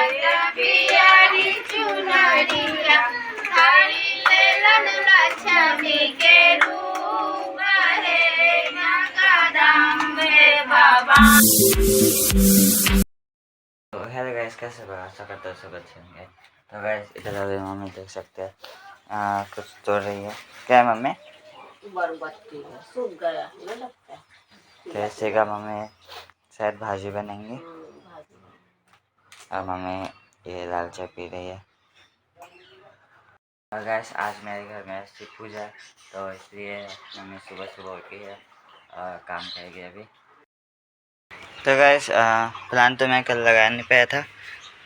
पियारी चुनरिया साड़ी लेलन लक्ष्मी के रूप है जगदम्बे भवानी। तो हेलो गाइस, कैसे हो? आशा करता हूँ सब अच्छे होंगे। तो गाइस इधर अभी मम्मी देख सकते हैं कुछ तोड़ रही है। क्या है मम्मी? बरबट्टी सूख गया ये लगता है। कैसे का मम्मी शायद भाजी बनेंगी और मम्मी ये लाल चाय पी रही है। और गाइस आज मेरे घर में शिव पूजा है तो इसलिए मम्मी सुबह सुबह उठी है और काम करेगी अभी। तो गाइस प्लान तो मैं कल लगा नहीं पाया था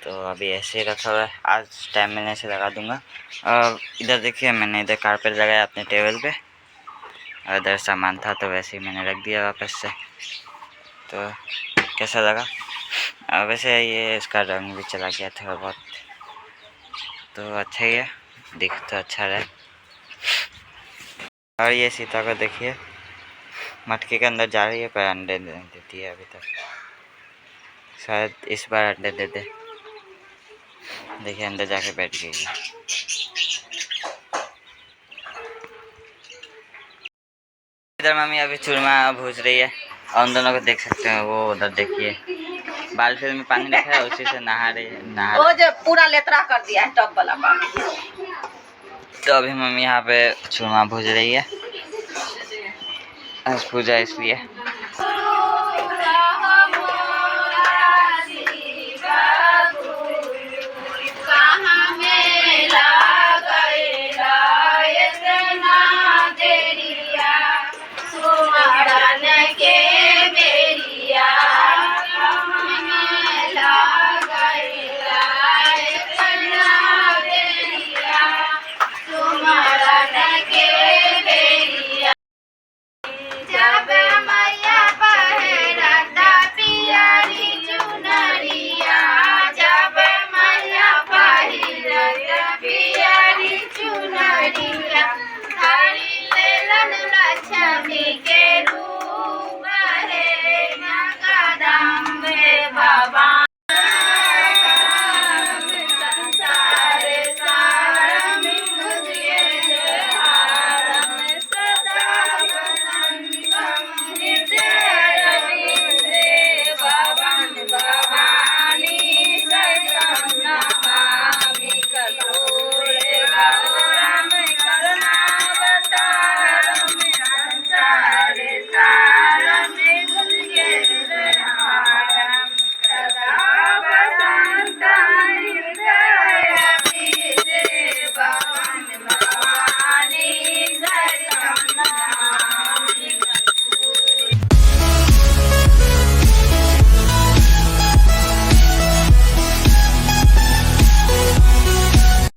तो अभी ऐसे ही रखा हुआ है। आज टाइम मिलने से लगा दूंगा। और इधर देखिए मैंने इधर कारपेट लगाया अपने टेबल पे और इधर सामान था तो वैसे ही मैंने रख दिया वापस से। तो कैसा लगा? वैसे ये इसका रंग भी चला गया थोड़ा बहुत तो अच्छा ही है, दिख तो अच्छा रहा। और ये सीता को देखिए मटके के अंदर जा रही है पर अंडे नहीं देती है अभी तक। शायद इस बार अंडे दे दे। देखिए अंदर जाके बैठ गई है। इधर मम्मी अभी चूरमा भूज रही है और उन दोनों को देख सकते हैं, वो उधर देखिए बाल्टी में पानी रखा है उसी से नहा रही है। वो जो पूरा लेतरा कर दिया है टब वाला पानी। तो अभी मम्मी यहाँ पे चूरमा भूज रही है, आज पूजा इसलिए।